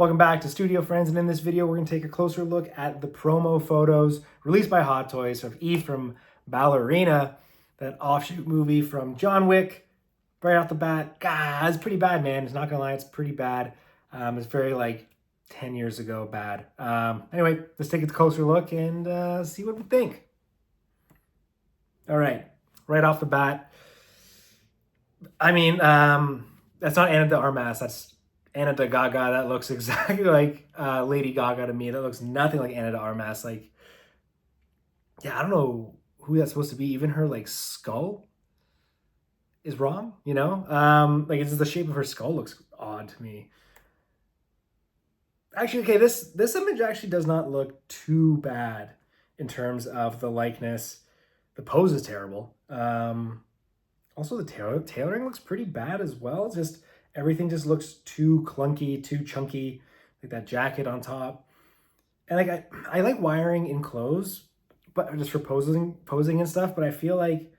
Welcome back to Studio Friends, and in this video we're going to take a closer look at the promo photos released by Hot Toys of Eve from Ballerina, that offshoot movie from John Wick. Right off the bat, God, it's pretty bad, man. It's not gonna lie, it's pretty bad. It's very like 10 years ago bad. Anyway, let's take a closer look and see what we think. All right off the bat, I mean, that's not Anna de Armas, that's Anna de Gaga. That looks exactly like Lady Gaga to me. That looks nothing like Anna de Armas. Like, yeah, I don't know who that's supposed to be. Even her like skull is wrong, you know? Like, it's the shape of her skull looks odd to me. Actually, okay, this image actually does not look too bad in terms of the likeness. The pose is terrible. Also, the tailoring looks pretty bad as well. It's just everything just looks too clunky, too chunky, like that jacket on top. And like I like wiring in clothes, but just for posing and stuff. But I feel like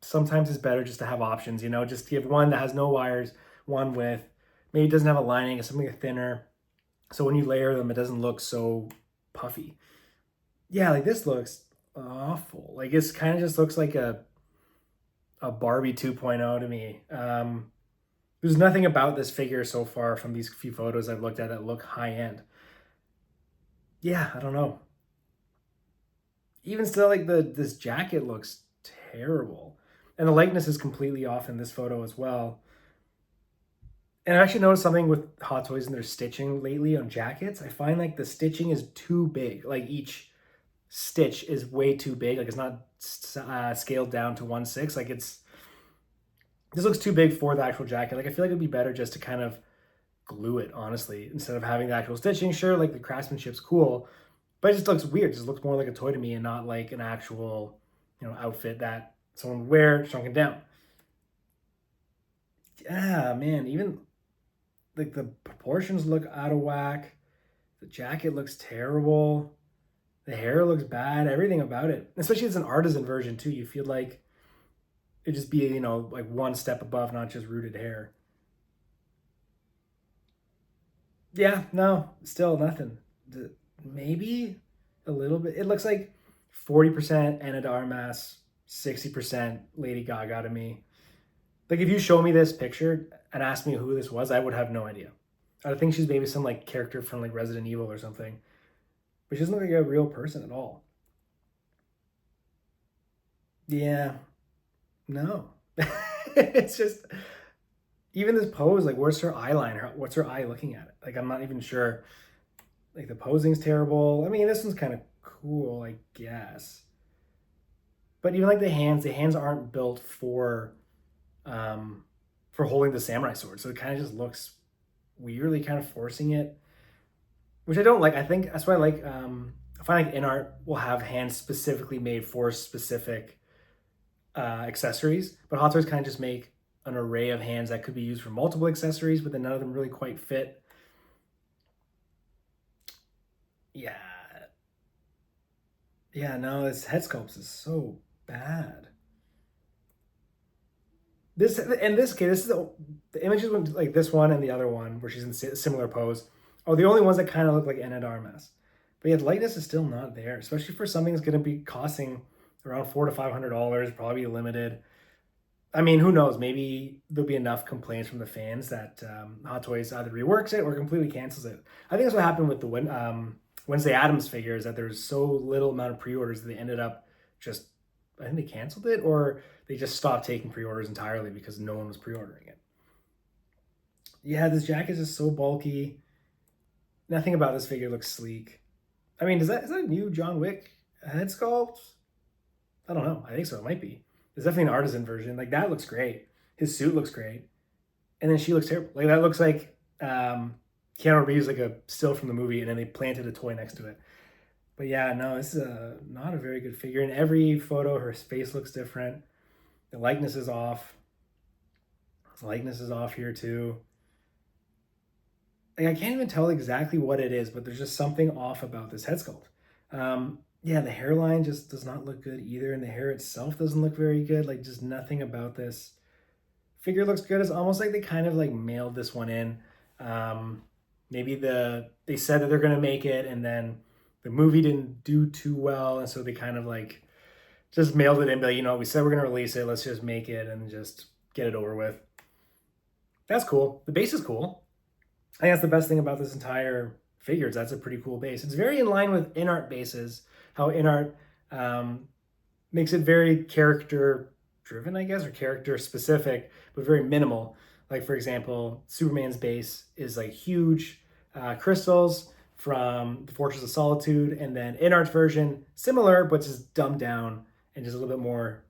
sometimes it's better just to have options. You know, just give one that has no wires, one with maybe doesn't have a lining, it's something thinner. So when you layer them, it doesn't look so puffy. Yeah, like this looks awful. Like it's kind of just looks like a Barbie 2.0 to me. There's nothing about this figure so far from these few photos I've looked at that look high end. Yeah, I don't know. Even still, like this jacket looks terrible. And the likeness is completely off in this photo as well. And I actually noticed something with Hot Toys and their stitching lately on jackets. I find like the stitching is too big. Like each stitch is way too big. Like it's not scaled down to 1/6. Like this looks too big for the actual jacket. Like I feel like it'd be better just to kind of glue it, honestly, instead of having the actual stitching. Sure, like the craftsmanship's cool, but it just looks weird. It just looks more like a toy to me and not like an actual, outfit that someone would wear shrunken down. Yeah, man, even like the proportions look out of whack. The jacket looks terrible. The hair looks bad. Everything about it, especially as an artisan version too. You feel like it'd just be, like one step above, not just rooted hair. Yeah, no, still nothing. Maybe a little bit. It looks like 40% Anna de Armas, 60% Lady Gaga to me. Like if you show me this picture and ask me who this was, I would have no idea. I think she's maybe some like character from like Resident Evil or something, but she doesn't look like a real person at all. Yeah, no. It's just even this pose, like where's her eyeliner? What's her eye looking at? Like I'm not even sure. Like the posing's terrible. I mean, this one's kind of cool, I guess. But even like the hands aren't built for holding the samurai sword. So it kind of just looks weirdly kind of forcing it, which I don't like. I think that's why I like I find like in art will have hands specifically made for specific accessories, but Hot Toys kind of just make an array of hands that could be used for multiple accessories, but then none of them really quite fit. Yeah. Yeah, no, this head sculpt is so bad. This and this okay, this is the images like this one and the other one where she's in similar pose are the only ones that kind of look like Anna de Armas. But yet lightness is still not there, especially for something that's going to be costing around $400 to $500, probably limited. I mean, who knows? Maybe there'll be enough complaints from the fans that Hot Toys either reworks it or completely cancels it. I think that's what happened with the Wednesday Addams figures, that there's so little amount of pre-orders that they ended up just, I think they canceled it or they just stopped taking pre-orders entirely because no one was pre-ordering it. Yeah, this jacket is just so bulky. Nothing about this figure looks sleek. I mean, is that a new John Wick head sculpt? I don't know. I think so. It might be. It's definitely an artisan version. Like that looks great. His suit looks great, and then she looks terrible. Like that looks like Keanu Reeves, like a still from the movie, and then they planted a toy next to it. But yeah, no, this is not a very good figure. In every photo, her face looks different. The likeness is off. The likeness is off here too. Like I can't even tell exactly what it is, but there's just something off about this head sculpt. Yeah, the hairline just does not look good either, and the hair itself doesn't look very good. Like just nothing about this figure looks good. It's almost like they kind of like mailed this one in. maybe they said that they're going to make it, and then the movie didn't do too well, and so they kind of like just mailed it in, but we said we're going to release it, let's just make it and just get it over with. That's cool. The base is cool. I think that's the best thing about this entire figure is that's a pretty cool base. It's very in line with in-art bases, how in-art makes it very character driven, I guess, or character specific, but very minimal. Like, for example, Superman's base is like huge crystals from the Fortress of Solitude, and then in-art's version, similar, but just dumbed down and just a little bit more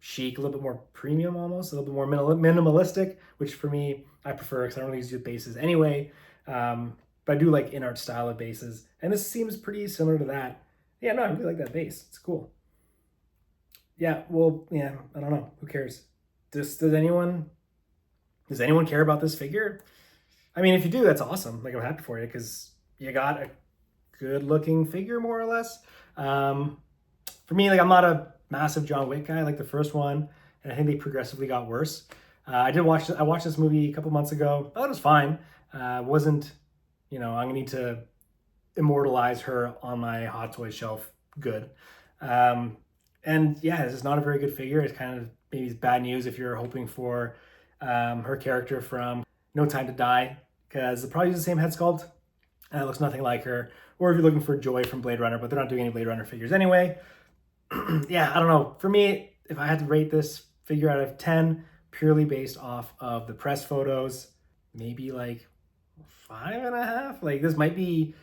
chic, a little bit more premium almost, a little bit more minimalistic, which for me, I prefer because I don't really use bases anyway. But I do like in-art style of bases, and this seems pretty similar to that. Yeah, no, I really like that base. It's cool. Yeah, well, yeah, I don't know. Who cares? Does anyone care about this figure? I mean, if you do, that's awesome. Like, I'm happy for you because you got a good looking figure, more or less. For me, like, I'm not a massive John Wick guy like the first one, and I think they progressively got worse. I watched this movie a couple months ago. I thought it was fine. Wasn't, I'm gonna need to immortalize her on my Hot Toys shelf. Good. And yeah, this is not a very good figure. It's kind of maybe it's bad news if you're hoping for her character from No Time to Die, because it probably uses the same head sculpt and it looks nothing like her. Or if you're looking for Joy from Blade Runner, but they're not doing any Blade Runner figures anyway. Yeah, I don't know. For me, if I had to rate this figure out of 10, purely based off of the press photos, maybe like 5.5. Like, this might be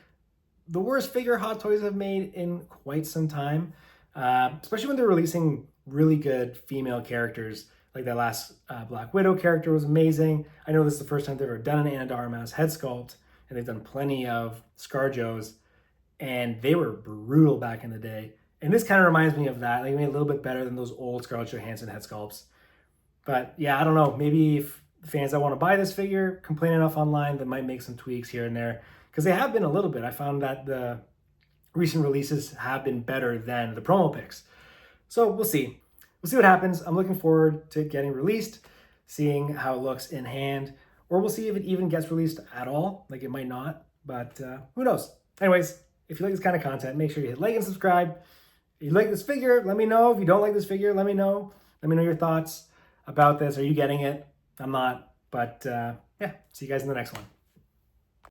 the worst figure Hot Toys have made in quite some time, especially when they're releasing really good female characters. Like that last Black Widow character was amazing. I know this is the first time they've ever done an Ana de Armas head sculpt, and they've done plenty of ScarJos, and they were brutal back in the day. And this kind of reminds me of that, like maybe a little bit better than those old Scarlett Johansson head sculpts. But yeah, I don't know. Maybe if fans that want to buy this figure complain enough online, they might make some tweaks here and there, because they have been a little bit. I found that the recent releases have been better than the promo pics. So we'll see. We'll see what happens. I'm looking forward to getting released, seeing how it looks in hand, or we'll see if it even gets released at all. Like, it might not, but who knows? Anyways, if you like this kind of content, make sure you hit like and subscribe. If you like this figure, let me know. If you don't like this figure, let me know. Let me know your thoughts about this. Are you getting it? I'm not. But yeah, see you guys in the next one.